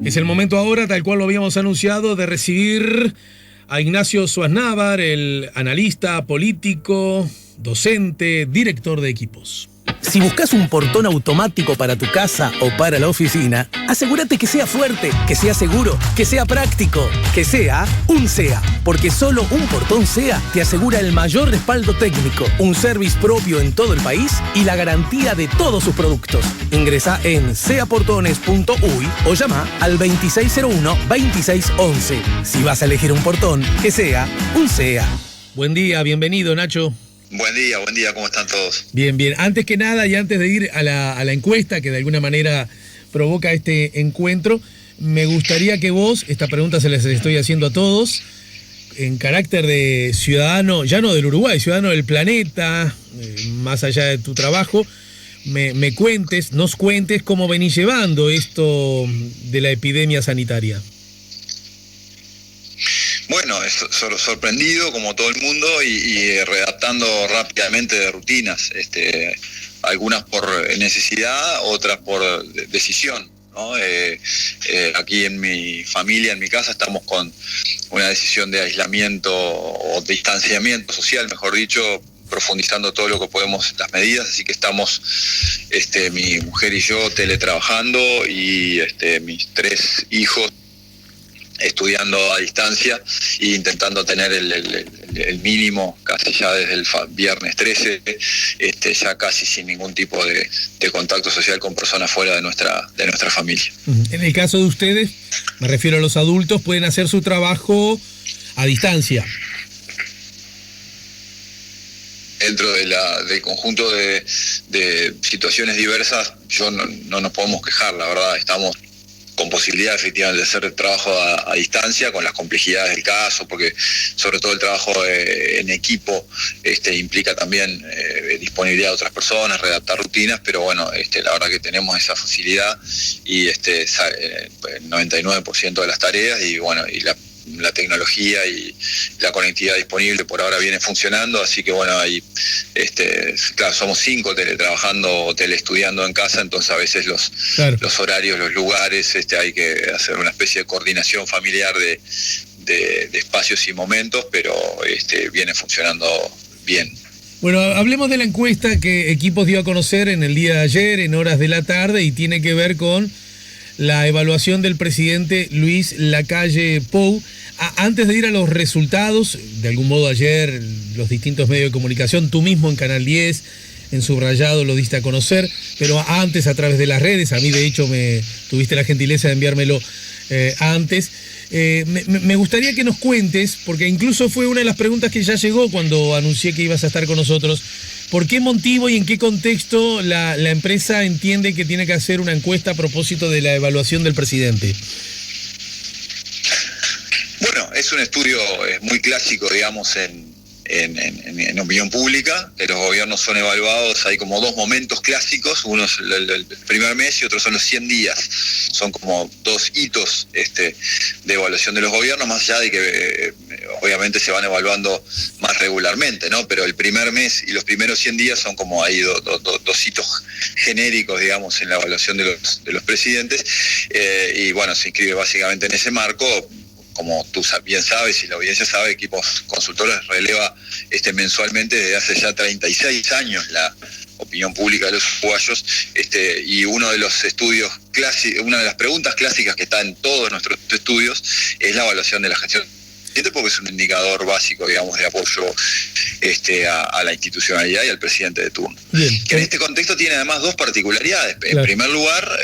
Es el momento ahora, tal cual lo habíamos anunciado, de recibir a Ignacio Suaznavar, el analista político, docente, director de equipos. Si buscas un portón automático para tu casa o para la oficina, asegúrate que sea fuerte, que sea seguro, que sea práctico, que sea un SEA. Porque solo un portón SEA te asegura el mayor respaldo técnico, un service propio en todo el país y la garantía de todos sus productos. Ingresa en seaportones.uy o llama al 2601-2611. Si vas a elegir un portón, que sea un SEA. Buen día, bienvenido, Nacho. Buen día, ¿cómo están todos? Bien. Antes que nada y antes de ir a la encuesta que de alguna manera provoca este encuentro, me gustaría que vos, esta pregunta se les estoy haciendo a todos, en carácter de ciudadano, ya no del Uruguay, ciudadano del planeta, más allá de tu trabajo, nos cuentes cómo venís llevando esto de la epidemia sanitaria. Bueno, sorprendido como todo el mundo y redactando rápidamente de rutinas, algunas por necesidad, otras por decisión, ¿no? Aquí en mi familia, en mi casa, estamos con una decisión de aislamiento o distanciamiento social, mejor dicho, profundizando todo lo que podemos las medidas, así que estamos mi mujer y yo teletrabajando y mis 3 hijos estudiando a distancia e intentando tener el mínimo casi ya desde el viernes 13, ya casi sin ningún tipo de contacto social con personas fuera de nuestra familia. En el caso de ustedes, me refiero a los adultos, pueden hacer su trabajo a distancia. Dentro del conjunto de situaciones diversas, no nos podemos quejar, la verdad, estamos con posibilidad efectivamente de hacer el trabajo a distancia, con las complejidades del caso, porque sobre todo el trabajo en equipo implica también disponibilidad de otras personas, redactar rutinas, pero bueno, la verdad que tenemos esa facilidad y el 99% de las tareas y bueno, y la tecnología y la conectividad disponible por ahora viene funcionando, así que bueno, ahí claro, somos 5 teletrabajando o teleestudiando en casa, entonces a veces los horarios, los lugares, hay que hacer una especie de coordinación familiar de espacios y momentos, pero viene funcionando bien. Bueno, hablemos de la encuesta que Equipos dio a conocer en el día de ayer, en horas de la tarde, y tiene que ver con la evaluación del presidente Luis Lacalle Pou. Antes de ir a los resultados, de algún modo ayer los distintos medios de comunicación, tú mismo en Canal 10, en Subrayado lo diste a conocer, pero antes a través de las redes, a mí de hecho me tuviste la gentileza de enviármelo antes. Me gustaría que nos cuentes, porque incluso fue una de las preguntas que ya llegó cuando anuncié que ibas a estar con nosotros, ¿por qué motivo y en qué contexto la empresa entiende que tiene que hacer una encuesta a propósito de la evaluación del presidente? Bueno, es un estudio muy clásico, digamos, en opinión pública, que los gobiernos son evaluados, hay como 2 momentos clásicos, uno es el primer mes y otro son los 100 días, son como 2 hitos de evaluación de los gobiernos, más allá de que obviamente se van evaluando más regularmente, ¿no? Pero el primer mes y los primeros 100 días son como ahí 2 hitos genéricos, digamos, en la evaluación de los presidentes, y bueno, se inscribe básicamente en ese marco. Como tú bien sabes y la audiencia sabe, Equipos Consultores releva mensualmente desde hace ya 36 años la opinión pública de los uruguayos, y uno de los estudios una de las preguntas clásicas que está en todos nuestros estudios es la evaluación de la gestión, porque es un indicador básico, digamos, de apoyo a la institucionalidad y al presidente de turno. Bien. Que en este contexto tiene además 2 particularidades. En primer lugar,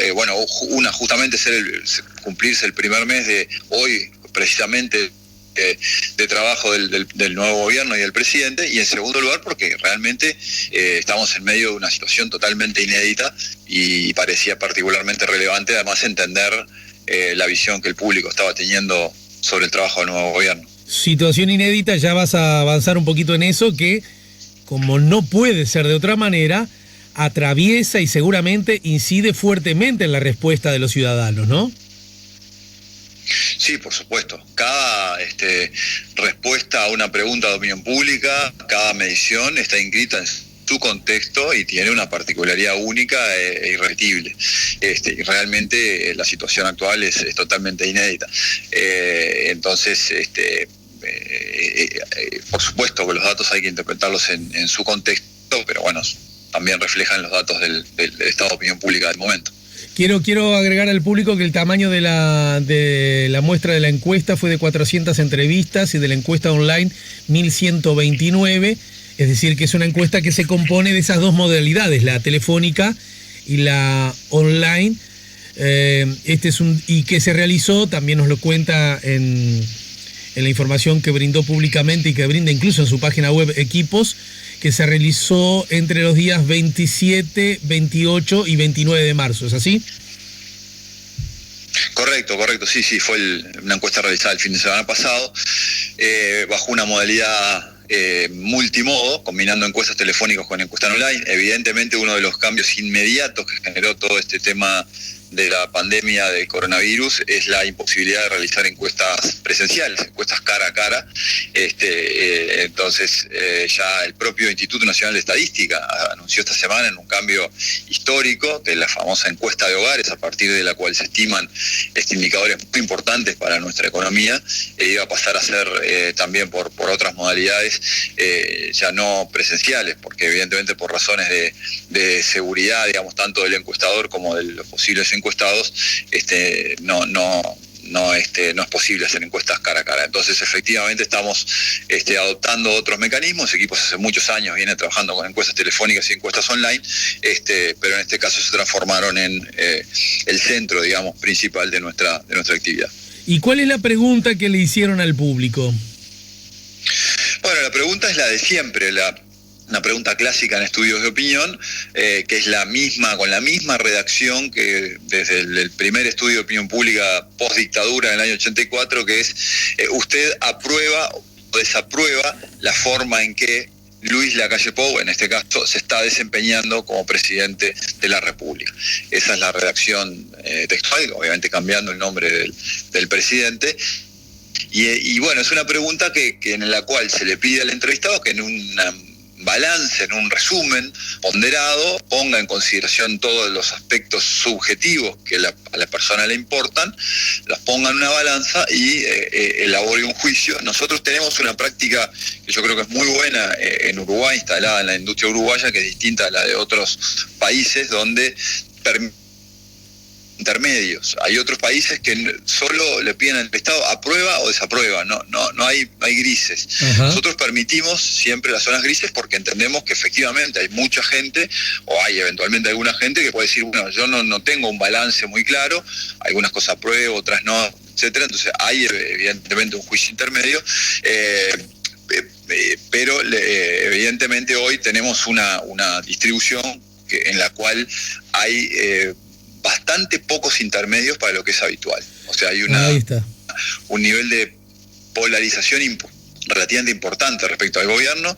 una justamente cumplirse el primer mes de hoy, precisamente de trabajo del nuevo gobierno y del presidente, y en segundo lugar porque realmente estamos en medio de una situación totalmente inédita y parecía particularmente relevante además entender la visión que el público estaba teniendo sobre el trabajo del nuevo gobierno. Situación inédita, ya vas a avanzar un poquito en eso, que como no puede ser de otra manera, atraviesa y seguramente incide fuertemente en la respuesta de los ciudadanos, ¿no? Sí, por supuesto. Cada respuesta a una pregunta de opinión pública, cada medición está inscrita en tu contexto y tiene una particularidad única e irrepetible. Y realmente la situación actual es totalmente inédita. Entonces, por supuesto que los datos hay que interpretarlos en su contexto, pero bueno, también reflejan los datos del estado de opinión pública del momento. Quiero agregar al público que el tamaño de la muestra de la encuesta fue de 400 entrevistas y de la encuesta online 1129, es decir, que es una encuesta que se compone de esas dos modalidades, la telefónica y la online. Y que se realizó, también nos lo cuenta en la información que brindó públicamente y que brinda incluso en su página web Equipos, que se realizó entre los días 27, 28 y 29 de marzo, ¿es así? Correcto, sí, fue una encuesta realizada el fin de semana pasado, bajo una modalidad multimodo, combinando encuestas telefónicas con encuestas online. Evidentemente uno de los cambios inmediatos que generó todo este tema de la pandemia del coronavirus es la imposibilidad de realizar encuestas presenciales, encuestas cara a cara. Entonces ya el propio Instituto Nacional de Estadística anunció esta semana en un cambio histórico de la famosa encuesta de hogares, a partir de la cual se estiman indicadores muy importantes para nuestra economía, iba a pasar a ser también por otras modalidades ya no presenciales, porque evidentemente por razones de seguridad, digamos, tanto del encuestador como de los posibles encuestados, no es posible hacer encuestas cara a cara. Entonces, efectivamente, estamos adoptando otros mecanismos. Equipos hace muchos años viene trabajando con encuestas telefónicas y encuestas online, pero en este caso se transformaron en el centro, digamos, principal de nuestra actividad. ¿Y cuál es la pregunta que le hicieron al público? Bueno, la pregunta es la de siempre, una pregunta clásica en estudios de opinión, que es con la misma redacción que desde el primer estudio de opinión pública post-dictadura en el año 84, que es ¿usted aprueba o desaprueba la forma en que Luis Lacalle Pou, en este caso, se está desempeñando como presidente de la República? Esa es la redacción textual, obviamente cambiando el nombre del presidente. Y bueno, es una pregunta en la cual se le pide al entrevistado que en un balance, en un resumen ponderado, ponga en consideración todos los aspectos subjetivos que a la persona le importan, los ponga en una balanza y elabore un juicio. Nosotros tenemos una práctica que yo creo que es muy buena en Uruguay, instalada en la industria uruguaya, que es distinta a la de otros países, donde intermedios. Hay otros países que solo le piden al Estado aprueba o desaprueba, no hay grises. Ajá. Nosotros permitimos siempre las zonas grises porque entendemos que efectivamente hay mucha gente, o hay eventualmente alguna gente que puede decir, bueno, yo no tengo un balance muy claro, algunas cosas apruebo, otras no, etcétera. Entonces hay evidentemente un juicio intermedio, pero evidentemente hoy tenemos una distribución en la cual hay bastante pocos intermedios para lo que es habitual. O sea, hay un nivel de polarización relativamente importante respecto al gobierno.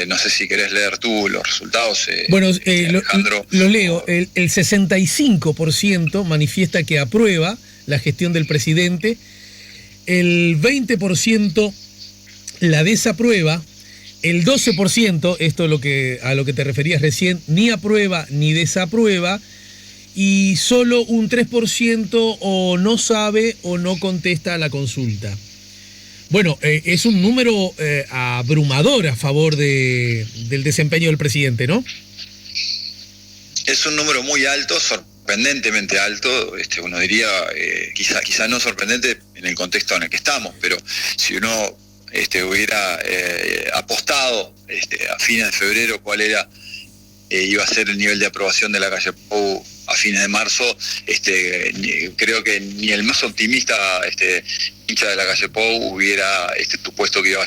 No sé si querés leer tú los resultados. Bueno, Alejandro. Lo leo. El 65% manifiesta que aprueba la gestión del presidente, el 20% la desaprueba, el 12%, esto es a lo que te referías recién, ni aprueba ni desaprueba, y solo un 3% o no sabe o no contesta a la consulta. Bueno, es un número abrumador a favor del desempeño del presidente, ¿no? Es un número muy alto, sorprendentemente alto. Uno diría, quizá no sorprendente en el contexto en el que estamos, pero si uno hubiera apostado a fines de febrero cuál iba a ser el nivel de aprobación de Lacalle Pou a fines de marzo, creo que ni el más optimista hincha de Lacalle Pou hubiera supuesto que iba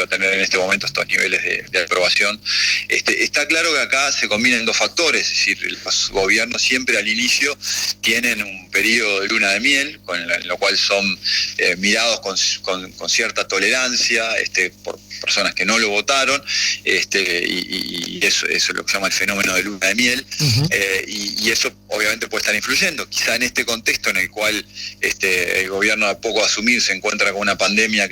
a tener en este momento estos niveles de aprobación. Está claro que acá se combinan dos factores, es decir, los gobiernos siempre al inicio tienen un un periodo de luna de miel, en lo cual son mirados con cierta tolerancia por personas que no lo votaron, y eso es lo que se llama el fenómeno de luna de miel. Uh-huh. Y eso obviamente puede estar influyendo. Quizá en este contexto en el cual el gobierno a poco asumir se encuentra con una pandemia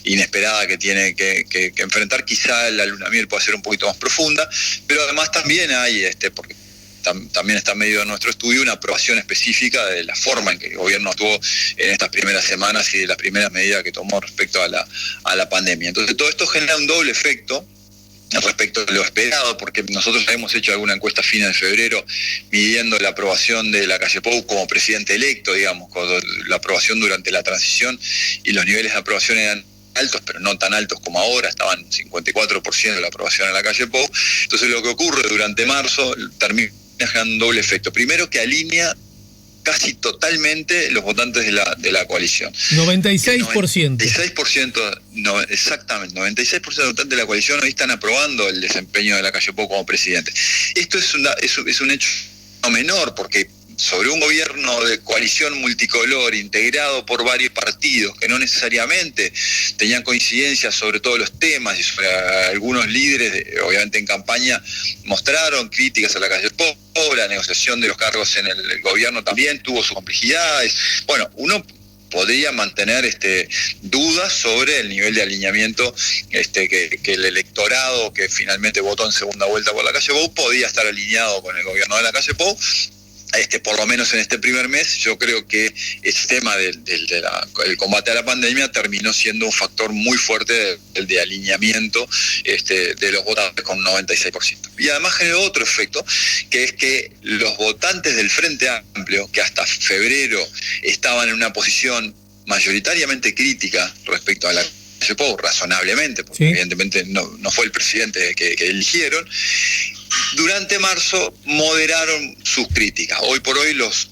inesperada que tiene que enfrentar, quizá la luna de miel pueda ser un poquito más profunda, pero además también hay, porque también está medio en nuestro estudio, una aprobación específica de la forma en que el gobierno actuó en estas primeras semanas y de las primeras medidas que tomó respecto a la pandemia. Entonces todo esto genera un doble efecto respecto a lo esperado, porque nosotros hemos hecho alguna encuesta a fines de febrero midiendo la aprobación de Lacalle Pou como presidente electo, digamos, con la aprobación durante la transición, y los niveles de aprobación eran altos, pero no tan altos como ahora, estaban 54% de la aprobación en Lacalle Pou. Entonces lo que ocurre durante marzo termina generando un doble efecto. Primero, que alinea casi totalmente los votantes de la coalición. 96%. 96%, no, exactamente, 96% de los votantes de la coalición hoy están aprobando el desempeño de Lacalle Pou como presidente. Esto es un hecho no menor, porque sobre un gobierno de coalición multicolor integrado por varios partidos que no necesariamente tenían coincidencias sobre todos los temas, y sobre algunos líderes, obviamente en campaña, mostraron críticas a Lacalle Pou. La negociación de los cargos en el gobierno también tuvo sus complejidades. Bueno, uno podría mantener dudas sobre el nivel de alineamiento que el electorado que finalmente votó en segunda vuelta por Lacalle Pou podía estar alineado con el gobierno de Lacalle Pou. Por lo menos en este primer mes, yo creo que ese tema del combate a la pandemia terminó siendo un factor muy fuerte de alineamiento de los votantes con un 96%. Y además generó otro efecto, que es que los votantes del Frente Amplio, que hasta febrero estaban en una posición mayoritariamente crítica respecto a la Lacalle Pou, razonablemente, porque sí, evidentemente no fue el presidente que eligieron, durante marzo moderaron sus críticas. Hoy por hoy los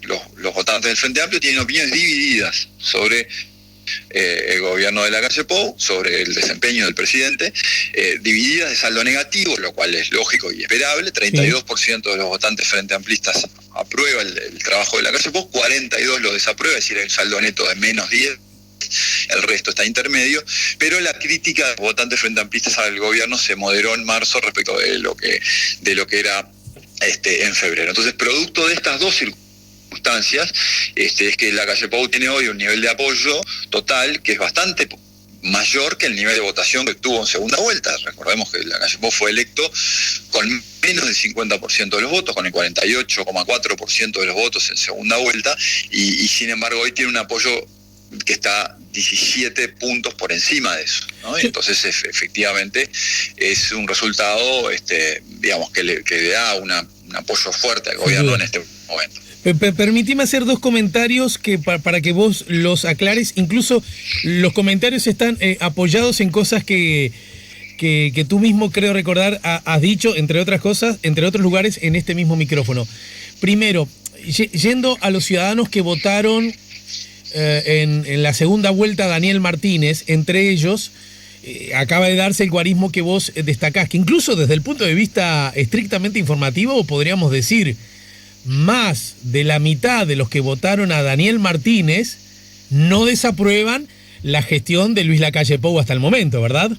votantes del Frente Amplio tienen opiniones divididas sobre el gobierno de Lacalle Pou, sobre el desempeño del presidente, divididas de saldo negativo, lo cual es lógico y esperable. 32% de los votantes frente amplistas aprueba el trabajo de Lacalle Pou, 42% lo desaprueba, es decir, el saldo neto de menos 10. El resto está intermedio, pero la crítica de los votantes frente amplistas al gobierno se moderó en marzo respecto de lo que era en febrero. Entonces, producto de estas dos circunstancias, es que Lacalle Pou tiene hoy un nivel de apoyo total que es bastante mayor que el nivel de votación que tuvo en segunda vuelta. Recordemos que Lacalle Pou fue electo con menos del 50% de los votos, con el 48,4% de los votos en segunda vuelta, y sin embargo hoy tiene un apoyo que está 17 puntos por encima de eso, ¿no? Entonces efectivamente es un resultado digamos que le da un apoyo fuerte al gobierno en este momento. Permitime hacer dos comentarios que para que vos los aclares. Incluso los comentarios están apoyados en cosas que tú mismo, creo recordar, has dicho, entre otras cosas, entre otros lugares, en este mismo micrófono. Primero, yendo a los ciudadanos que votaron en la segunda vuelta Daniel Martínez, entre ellos acaba de darse el guarismo que vos destacás, que incluso desde el punto de vista estrictamente informativo podríamos decir más de la mitad de los que votaron a Daniel Martínez no desaprueban la gestión de Luis Lacalle Pou hasta el momento, ¿verdad?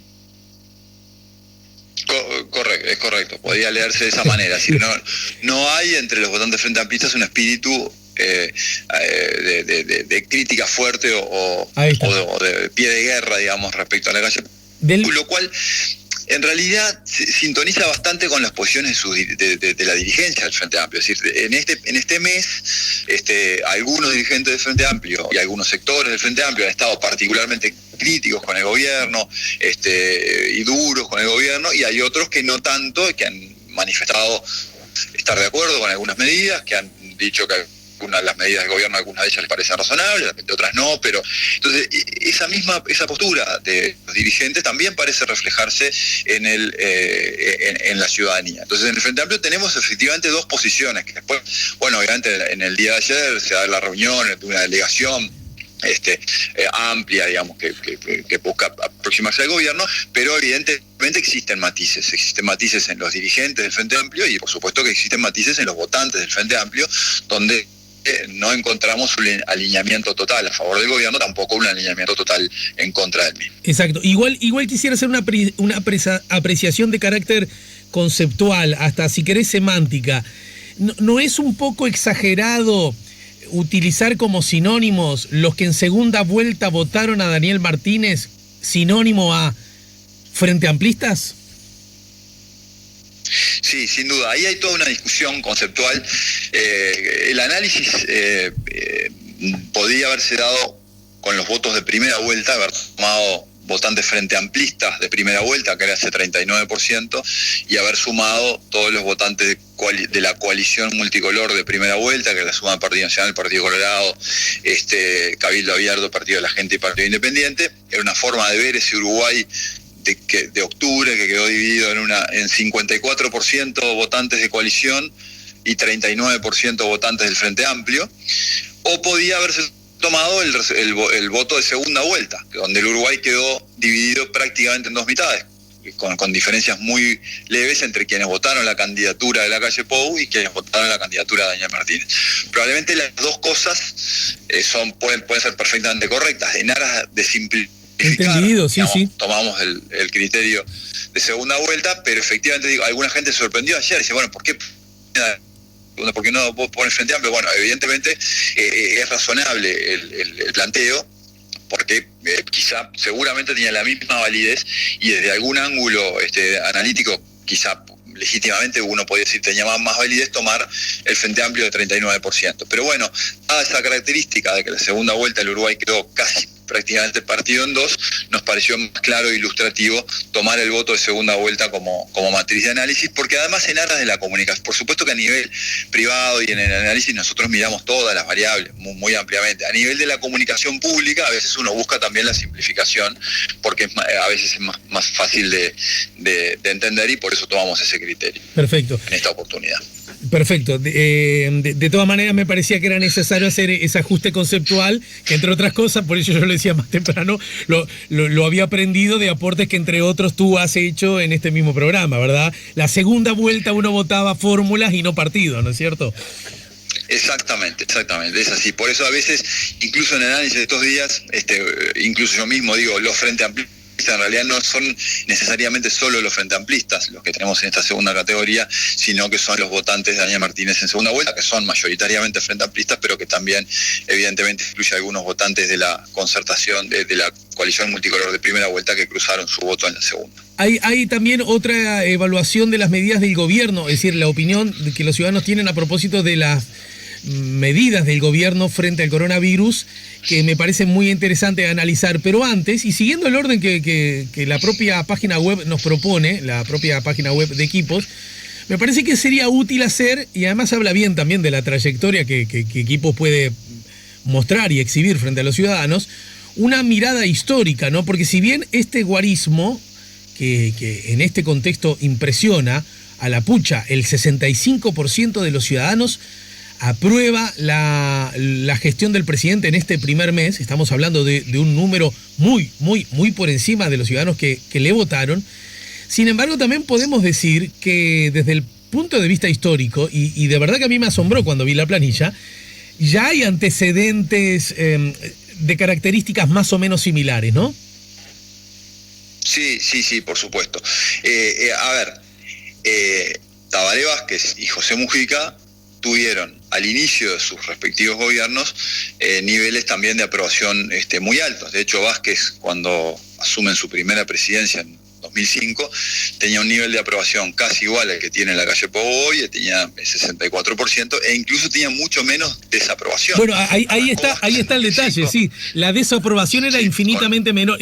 Correcto, es correcto, podría leerse de esa manera. Es decir, no hay entre los votantes frente amplistas un espíritu de crítica fuerte o de pie de guerra, digamos, respecto a Lacalle Pou, lo cual en realidad se sintoniza bastante con las posiciones de la dirigencia del Frente Amplio. Es decir, en este mes algunos dirigentes del Frente Amplio y algunos sectores del Frente Amplio han estado particularmente críticos con el gobierno y duros con el gobierno, y hay otros que no tanto, que han manifestado estar de acuerdo con algunas medidas, que han dicho que algunas de las medidas del gobierno, algunas de ellas les parecen razonables, de otras no, pero entonces esa postura de los dirigentes también parece reflejarse en la ciudadanía. Entonces en el Frente Amplio tenemos efectivamente dos posiciones, que después, bueno, obviamente en el día de ayer se da la reunión de una delegación amplia, digamos, que busca aproximarse al gobierno, pero evidentemente existen matices en los dirigentes del Frente Amplio, y por supuesto que existen matices en los votantes del Frente Amplio, donde no encontramos un alineamiento total a favor del gobierno, tampoco un alineamiento total en contra del mismo. Exacto. Igual quisiera hacer una apreciación de carácter conceptual, hasta si querés semántica. ¿No es un poco exagerado utilizar como sinónimos los que en segunda vuelta votaron a Daniel Martínez, sinónimo a Frente Amplistas? Sí, sin duda. Ahí hay toda una discusión conceptual. El análisis podría haberse dado con los votos de primera vuelta, haber tomado votantes frente amplistas de primera vuelta, que era ese 39%, y haber sumado todos los votantes de la coalición multicolor de primera vuelta, que es la suma del Partido Nacional, Partido Colorado, Cabildo Abierto, Partido de la Gente y Partido Independiente. Era una forma de ver ese Uruguay de octubre, que quedó dividido en 54% votantes de coalición y 39% votantes del Frente Amplio, o podía haberse tomado el voto de segunda vuelta, donde el Uruguay quedó dividido prácticamente en dos mitades, con diferencias muy leves entre quienes votaron la candidatura de Lacalle Pou y quienes votaron la candidatura de Daniel Martínez. Probablemente las dos cosas pueden ser perfectamente correctas, en aras de simplificar. Entendido, sí, sí. Tomamos el criterio de segunda vuelta, pero efectivamente alguna gente se sorprendió ayer y dice, bueno, ¿por qué no pone Frente Amplio? Bueno, evidentemente es razonable el planteo, porque seguramente tenía la misma validez y desde algún ángulo analítico, quizá legítimamente uno podría decir tenía más validez tomar el Frente Amplio de 39%. Pero bueno, dada esa característica de que la segunda vuelta el Uruguay quedó casi prácticamente partido en dos, nos pareció más claro e ilustrativo tomar el voto de segunda vuelta como matriz de análisis, porque además en aras de la comunicación, por supuesto que a nivel privado y en el análisis nosotros miramos todas las variables muy ampliamente. A nivel de la comunicación pública a veces uno busca también la simplificación, porque a veces es más fácil de entender, y por eso tomamos ese criterio. Perfecto. En esta oportunidad. Perfecto. De todas maneras me parecía que era necesario hacer ese ajuste conceptual, que entre otras cosas, por eso yo lo decía más temprano, lo había aprendido de aportes que entre otros tú has hecho en este mismo programa, ¿verdad? La segunda vuelta uno votaba fórmulas y no partidos, ¿no es cierto? Exactamente, es así. Por eso a veces, incluso en el análisis de estos días, incluso yo mismo digo, los Frente Amplistas en realidad no son necesariamente solo los Frente Amplistas los que tenemos en esta segunda categoría, sino que son los votantes de Daniel Martínez en segunda vuelta, que son mayoritariamente Frente Amplistas, pero que también evidentemente incluye algunos votantes de la concertación, de la coalición multicolor de primera vuelta, que cruzaron su voto en la segunda. Hay también otra evaluación de las medidas del gobierno, es decir, la opinión que los ciudadanos tienen a propósito de las medidas del gobierno frente al coronavirus, que me parece muy interesante analizar. Pero antes, y siguiendo el orden que la propia página web nos propone, la propia página web de Equipos, me parece que sería útil hacer, y además habla bien también de la trayectoria que Equipos puede mostrar y exhibir frente a los ciudadanos, una mirada histórica, ¿no? Porque si bien este guarismo, que en este contexto impresiona a la pucha, el 65% de los ciudadanos aprueba la gestión del presidente en este primer mes. Estamos hablando de un número muy por encima de los ciudadanos que le votaron. Sin embargo, también podemos decir que desde el punto de vista histórico, y de verdad que a mí me asombró cuando vi la planilla, ya hay antecedentes de características más o menos similares, ¿no? Sí, por supuesto. Tabaré Vázquez y José Mujica tuvieron al inicio de sus respectivos gobiernos niveles también de aprobación muy altos. De hecho, Vázquez, cuando asume su primera presidencia en 2005, tenía un nivel de aprobación casi igual al que tiene Lacalle Pou hoy, tenía 64%, e incluso tenía mucho menos desaprobación. Bueno, ahí está el detalle, sí. La desaprobación era infinitamente menor,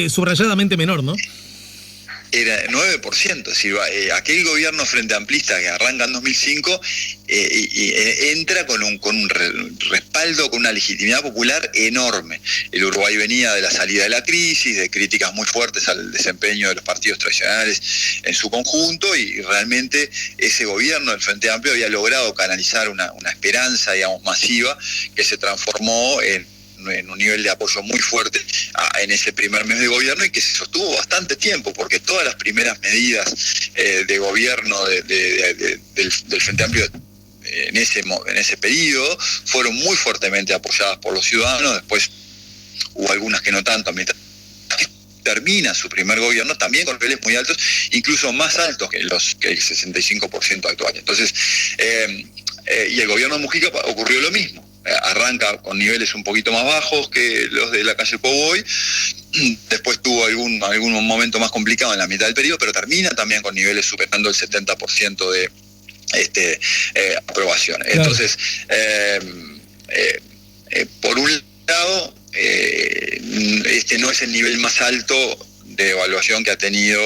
subrayadamente menor, ¿no? Era 9%, es decir, aquel gobierno frente amplista que arranca en 2005 entra con un respaldo, con una legitimidad popular enorme. El Uruguay venía de la salida de la crisis, de críticas muy fuertes al desempeño de los partidos tradicionales en su conjunto, y realmente ese gobierno del Frente Amplio había logrado canalizar una esperanza, digamos, masiva, que se transformó en un nivel de apoyo muy fuerte en ese primer mes de gobierno, y que se sostuvo bastante tiempo, porque todas las primeras medidas de gobierno del Frente Amplio en ese periodo fueron muy fuertemente apoyadas por los ciudadanos. Después hubo algunas que no tanto, a mitad termina su primer gobierno también con niveles muy altos, incluso más altos que el 65% actual. Entonces, y el gobierno de Mujica ocurrió lo mismo. Arranca con niveles un poquito más bajos que los de la calle Pou hoy, después tuvo algún momento más complicado en la mitad del periodo, pero termina también con niveles superando el 70% de aprobación. Claro. Entonces, por un lado, este no es el nivel más alto de evaluación que ha tenido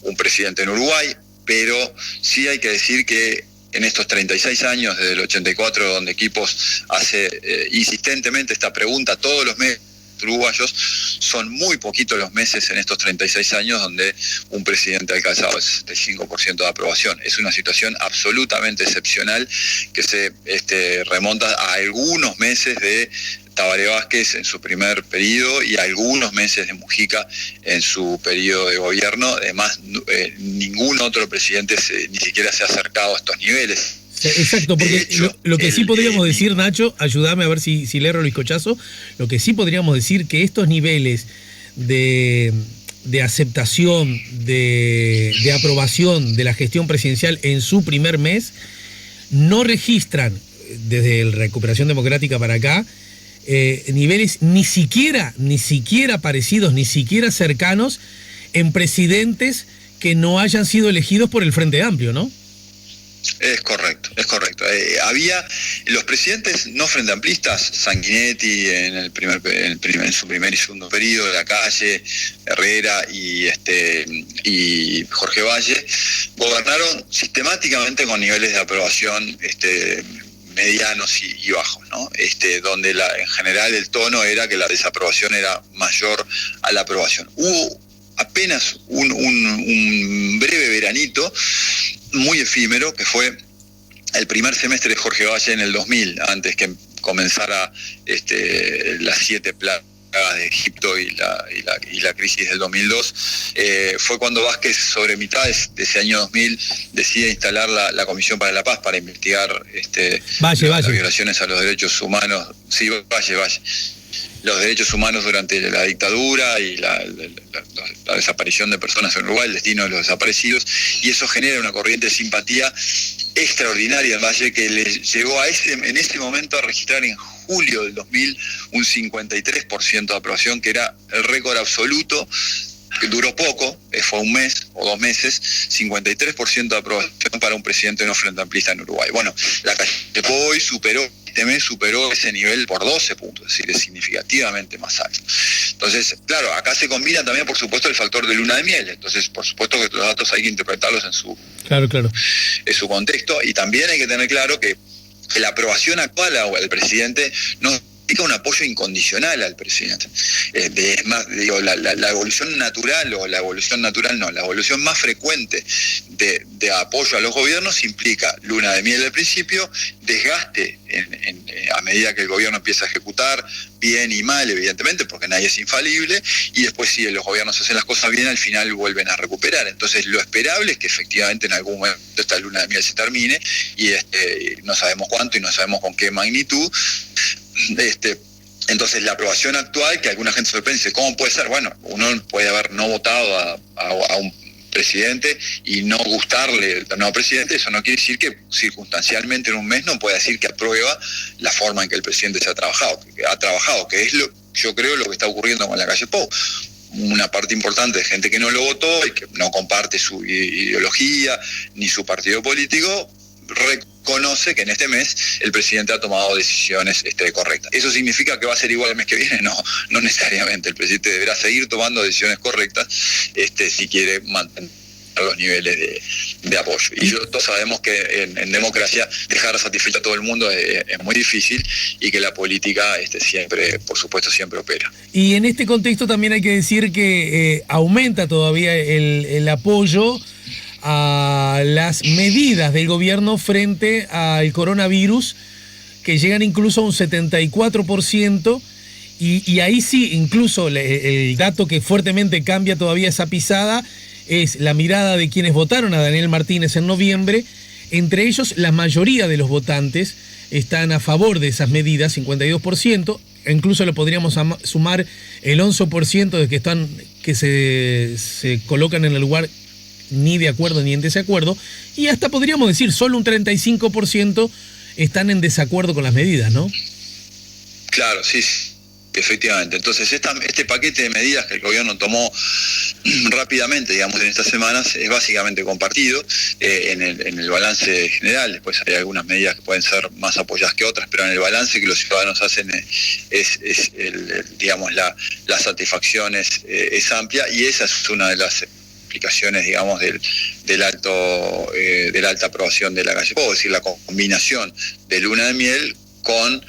un presidente en Uruguay, pero sí hay que decir que en estos 36 años, desde el 84, donde Equipos hace insistentemente esta pregunta todos los meses uruguayos, son muy poquitos los meses en estos 36 años donde un presidente ha alcanzado el 65% de aprobación. Es una situación absolutamente excepcional que se remonta a algunos meses de Tabaré Vázquez en su primer periodo y algunos meses de Mujica en su periodo de gobierno. Además, ningún otro presidente ni siquiera se ha acercado a estos niveles. Exacto, porque hecho, lo que sí podríamos decir, Nacho, ayúdame a ver si le erro, Luis Cochazo, lo que sí podríamos decir que estos niveles de aceptación, de aprobación de la gestión presidencial en su primer mes, no registran, desde la recuperación democrática para acá, niveles ni siquiera parecidos, ni siquiera cercanos en presidentes que no hayan sido elegidos por el Frente Amplio, ¿no? Es correcto. Había los presidentes no frente amplistas, Sanguinetti en su primer y segundo periodo, Lacalle, Herrera y Jorge Valle, gobernaron sistemáticamente con niveles de aprobación medianos y bajos, ¿no? Donde en general el tono era que la desaprobación era mayor a la aprobación. Hubo apenas un breve veranito muy efímero, que fue el primer semestre de Jorge Valle en el 2000, antes que comenzara las 7 plagas de Egipto y la crisis del 2002, fue cuando Vázquez, sobre mitad de ese año 2000, decide instalar la Comisión para la Paz para investigar las violaciones a los derechos humanos. Sí, Valle. Los derechos humanos durante la dictadura y la desaparición de personas en Uruguay, el destino de los desaparecidos, y eso genera una corriente de simpatía extraordinaria en Valle, que le llegó en ese momento a registrar en julio del 2000 un 53% de aprobación, que era el récord absoluto, que duró poco, fue un mes o 2 meses, 53% de aprobación para un presidente no frente amplista en Uruguay. Bueno, la calle Pou hoy superó ese nivel por 12 puntos, es decir, es significativamente más alto. Entonces, claro, acá se combina también, por supuesto, el factor de luna de miel. Entonces, por supuesto que los datos hay que interpretarlos en su contexto, y también hay que tener claro que la aprobación actual al presidente no significa un apoyo incondicional al presidente. Es más, digo, la evolución natural, o la evolución natural no, la evolución más frecuente de apoyo a los gobiernos implica luna de miel al principio, desgaste a medida que el gobierno empieza a ejecutar, bien y mal, evidentemente, porque nadie es infalible, y después, si los gobiernos hacen las cosas bien, al final vuelven a recuperar. Entonces, lo esperable es que efectivamente en algún momento esta luna de miel se termine, y no sabemos cuánto y no sabemos con qué magnitud. Entonces, la aprobación actual, que alguna gente sorprende, dice, ¿cómo puede ser? Bueno, uno puede haber no votado a un presidente y no gustarle al nuevo presidente. Eso no quiere decir que circunstancialmente en un mes no pueda decir que aprueba la forma en que el presidente ha trabajado, que es yo creo lo que está ocurriendo con la calle Pou. Una parte importante de gente que no lo votó y que no comparte su ideología ni su partido político, reconoce que en este mes el presidente ha tomado decisiones correctas. ¿Eso significa que va a ser igual el mes que viene? No necesariamente. El presidente deberá seguir tomando decisiones correctas si quiere mantener los niveles de apoyo. Y todos sabemos que en democracia dejar satisfecho a todo el mundo es muy difícil, y que la política siempre, por supuesto, siempre opera. Y en este contexto también hay que decir que aumenta todavía el apoyo a las medidas del gobierno frente al coronavirus, que llegan incluso a un 74%, y ahí sí, incluso el dato que fuertemente cambia todavía esa pisada es la mirada de quienes votaron a Daniel Martínez en noviembre, Entre ellos, la mayoría de los votantes están a favor de esas medidas, 52%. Incluso le podríamos sumar el 11% de que se colocan en el lugar ni de acuerdo ni en desacuerdo, y hasta podríamos decir solo un 35% están en desacuerdo con las medidas, ¿no? Claro, sí, efectivamente. Entonces, este paquete de medidas que el gobierno tomó rápidamente, digamos, en estas semanas, es básicamente compartido en el balance general. Después hay algunas medidas que pueden ser más apoyadas que otras, pero en el balance que los ciudadanos hacen digamos, la satisfacción es amplia, y esa es una de las explicaciones, digamos, de la alta aprobación de la calle Pou, es decir, la combinación de luna de miel con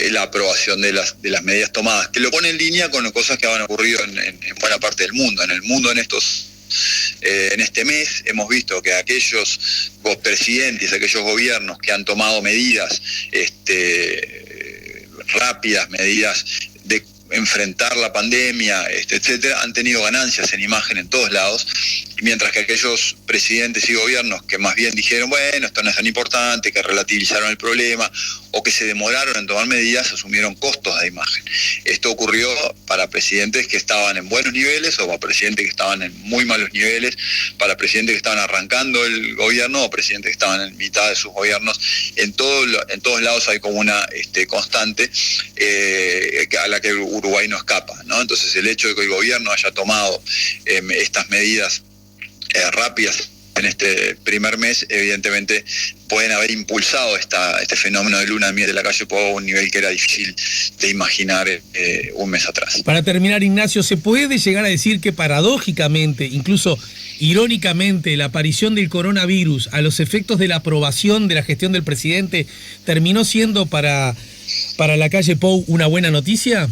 la aprobación de las medidas tomadas, que lo pone en línea con cosas que han ocurrido en buena parte del mundo. En el mundo, en este mes, hemos visto que aquellos presidentes, aquellos gobiernos que han tomado medidas rápidas, medidas de enfrentar la pandemia, etcétera, han tenido ganancias en imagen en todos lados, mientras que aquellos presidentes y gobiernos que más bien dijeron, bueno, esto no es tan importante, que relativizaron el problema o que se demoraron en tomar medidas, asumieron costos de imagen. Esto ocurrió para presidentes que estaban en buenos niveles o para presidentes que estaban en muy malos niveles, para presidentes que estaban arrancando el gobierno o presidentes que estaban en mitad de sus gobiernos. En todos lados hay como una constante a la que Uruguay no escapa, ¿no? Entonces, el hecho de que el gobierno haya tomado estas medidas rápidas en este primer mes, evidentemente pueden haber impulsado este fenómeno de luna de miel de la calle Pou a un nivel que era difícil de imaginar un mes atrás. Para terminar, Ignacio, ¿se puede llegar a decir que paradójicamente, incluso irónicamente, la aparición del coronavirus a los efectos de la aprobación de la gestión del presidente terminó siendo para la calle Pou una buena noticia?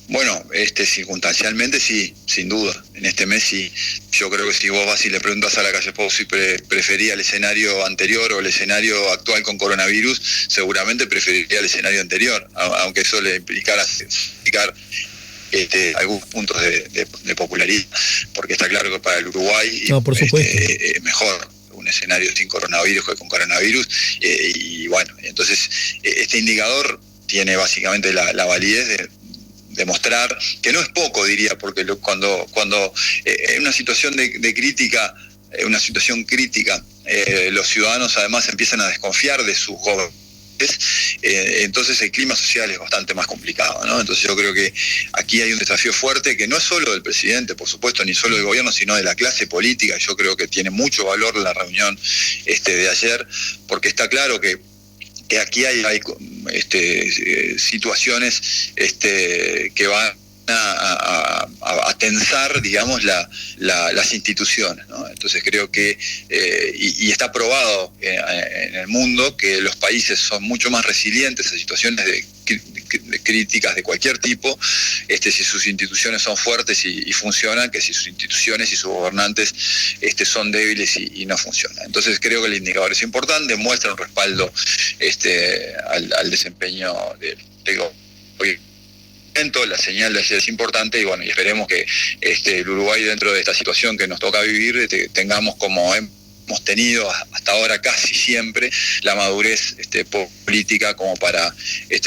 Bueno, circunstancialmente sí, sin duda. En este mes sí. Yo creo que si vos vas y le preguntas a la calle Pou si prefería el escenario anterior o el escenario actual con coronavirus, seguramente preferiría el escenario anterior, aunque eso le implicara algunos puntos de popularidad, porque está claro que para el Uruguay por supuesto, es mejor un escenario sin coronavirus que con coronavirus, y bueno, entonces este indicador tiene básicamente la validez de demostrar que no es poco, diría, porque cuando en una situación de crítica, una situación crítica, los ciudadanos además empiezan a desconfiar de sus gobernantes, entonces el clima social es bastante más complicado, ¿no? Entonces yo creo que aquí hay un desafío fuerte que no es solo del presidente, por supuesto, ni solo del gobierno, sino de la clase política. Yo creo que tiene mucho valor la reunión de ayer, porque está claro que aquí hay situaciones que van a tensar, digamos, las instituciones, ¿no? Entonces creo que, y está probado en el mundo, que los países son mucho más resilientes a situaciones de críticas de cualquier tipo, si sus instituciones son fuertes y funcionan, que si sus instituciones y sus gobernantes son débiles y no funcionan. Entonces creo que el indicador es importante, muestra un respaldo al desempeño del gobierno. La señal de ayer es importante, y bueno, y esperemos que el Uruguay, dentro de esta situación que nos toca vivir, tengamos, como hemos tenido hasta ahora casi siempre, la madurez política como para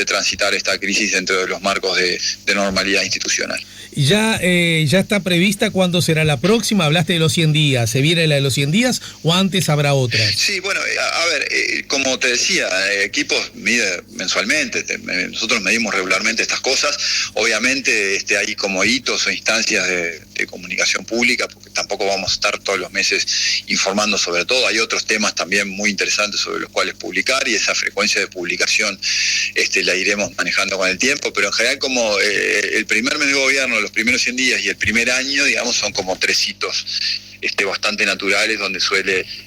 transitar esta crisis dentro de los marcos de normalidad institucional. ¿Ya está prevista cuándo será la próxima? Hablaste de los 100 días. ¿Se viene la de los 100 días o antes habrá otra? Sí, bueno, a ver, como te decía, Equipos mide mensualmente, nosotros medimos regularmente estas cosas. Obviamente hay como hitos o instancias de comunicación pública, porque tampoco vamos a estar todos los meses informando sobre todo. Hay otros temas también muy interesantes sobre los cuales publicar, y esa frecuencia de publicación la iremos manejando con el tiempo, pero en general, como el primer mes de gobierno, los primeros 100 días y el primer año, digamos, son como tres hitos bastante naturales, donde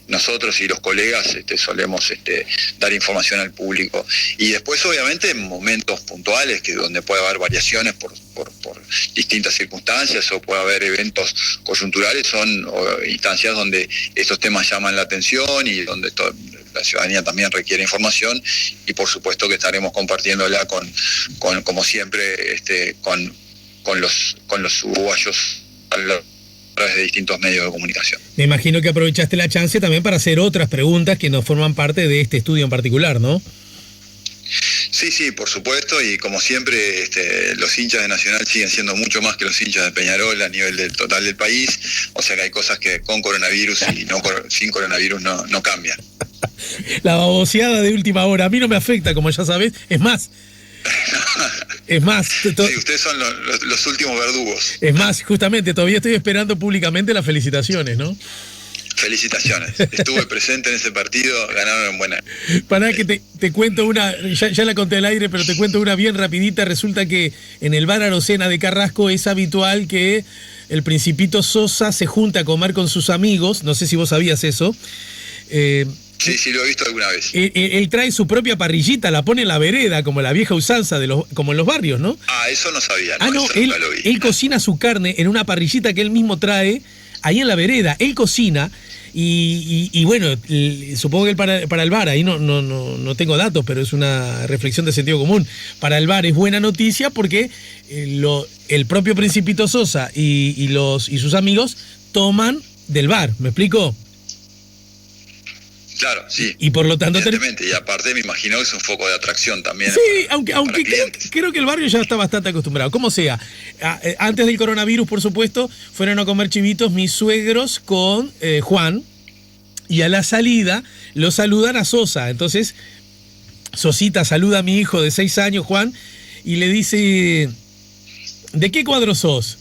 nosotros y los colegas solemos dar información al público. Y después, obviamente, en momentos puntuales donde puede haber variaciones por distintas circunstancias, o puede haber eventos coyunturales, son instancias donde estos temas llaman la atención y donde la ciudadanía también requiere información, y por supuesto que estaremos compartiéndola como siempre, con los uruguayos través de distintos medios de comunicación. Me imagino que aprovechaste la chance también para hacer otras preguntas que no forman parte de este estudio en particular, ¿no? Sí, por supuesto, y como siempre, los hinchas de Nacional siguen siendo mucho más que los hinchas de Peñarol a nivel del total del país, o sea que hay cosas que con coronavirus y sin coronavirus no cambian. La baboseada de última hora, a mí no me afecta, como ya sabes, es más, Sí, ustedes son los últimos verdugos. Es más, justamente, todavía estoy esperando públicamente las felicitaciones, ¿no? Felicitaciones. Estuve presente en ese partido, ganaron en buena. Para que te cuento una, ya la conté al aire, pero te cuento una bien rapidita. Resulta que en el bar Arocena de Carrasco es habitual que el Principito Sosa se junta a comer con sus amigos. No sé si vos sabías eso. Sí, lo he visto alguna vez. Él trae su propia parrillita, la pone en la vereda, como la vieja usanza, como en los barrios, ¿no? Eso no sabía. No, eso nunca lo vi. Él cocina su carne en una parrillita que él mismo trae, ahí en la vereda. Él cocina y bueno, supongo que para el bar, ahí no tengo datos, pero es una reflexión de sentido común. Para el bar es buena noticia porque el propio Principito Sosa y sus amigos toman del bar, ¿me explico? Claro, sí. Y por lo tanto... Evidentemente, y aparte me imagino que es un foco de atracción también. Sí, aunque creo que el barrio ya está bastante acostumbrado. Como sea, antes del coronavirus, por supuesto, fueron a comer chivitos mis suegros con Juan, y a la salida lo saludan a Sosa. Entonces, Sosita saluda a mi hijo de 6 años, Juan, y le dice, ¿de qué cuadro sos?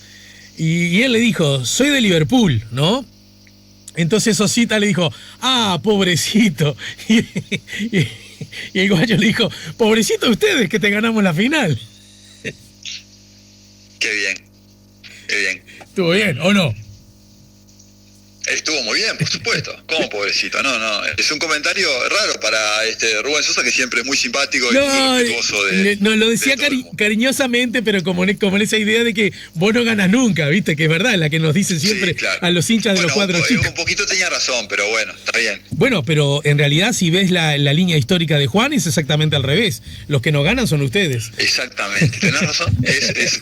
Y él le dijo, soy de Liverpool, ¿no? Entonces Sosita le dijo, pobrecito. Y el guayo le dijo, pobrecito ustedes que te ganamos la final. Qué bien. ¿Estuvo bien o no? Estuvo muy bien, por supuesto. ¿Cómo pobrecito? No. Es un comentario raro para Rubén Sosa, que siempre es muy simpático y muy respetuoso de... No, lo decía cariñosamente, pero como en esa idea de que vos no ganas nunca, ¿viste? Que es verdad, la que nos dicen siempre a los hinchas de los cuadros chicos. Un poquito tenía razón, pero bueno, está bien. Bueno, pero en realidad si ves la línea histórica de Juan es exactamente al revés. Los que no ganan son ustedes. Exactamente, tenés razón.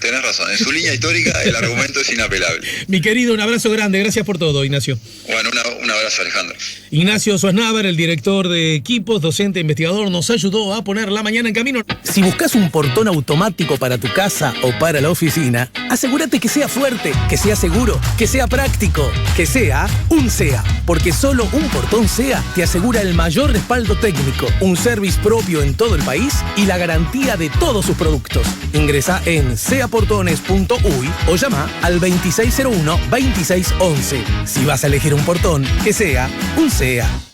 Tenés razón. En su línea histórica el argumento es inapelable. Mi querido, un abrazo grande. Gracias por todo, Ignacio. Bueno, un abrazo, Alejandro. Ignacio Suaznavar, el director de equipos, docente, investigador, nos ayudó a poner la mañana en camino. Si buscas un portón automático para tu casa o para la oficina, asegúrate que sea fuerte, que sea seguro, que sea práctico, que sea un SEA. Porque solo un portón SEA te asegura el mayor respaldo técnico, un service propio en todo el país y la garantía de todos sus productos. Ingresa en seaportones.uy o llama al 2601-2611. Si vas a elegir un portón, que sea un SEA.